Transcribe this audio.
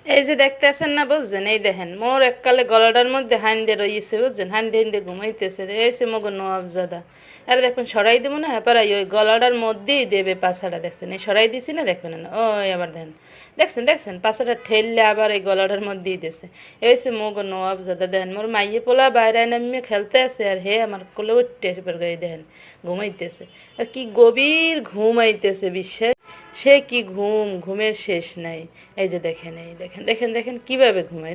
এই যে দেখতেছেন না, বুঝছেন? এই দেখেন মোর এককালে গলাটার মধ্যে হান্দে রইছে, বুঝছেন? হান্দে হান্দে ঘুমাইতেছে, এসে মগো নওয়াবজাদা। আর দেখুন সরাই দেবো না, হ্যাঁ পারাই ওই গলাটার মধ্যেই দেবে পাছাটা, দেখছেন? এই সরাই দিছি না, দেখবেন না? ওই আবার দেখেন, দেখছেন দেখছেন পাছাটা ঠেললে আবার এই গলাটার মধ্যেই দিছে। এসে মগো নওয়াবজাদা, দেখেন মোর মাইয়ে পোলা বাইরে নামিয়ে খেলতে আছে, আর হে আমার কোলে উঠতে এবার গায়ে দেখেন ঘুমাইতেছে। আর কি গভীর ঘুমাইতেছে, বিশ্বাস সে কি ঘুম, ঘুমের শেষ নাই। এই যে দেখেন, এই দেখেন দেখেন দেখেন কিভাবে ঘুমায়।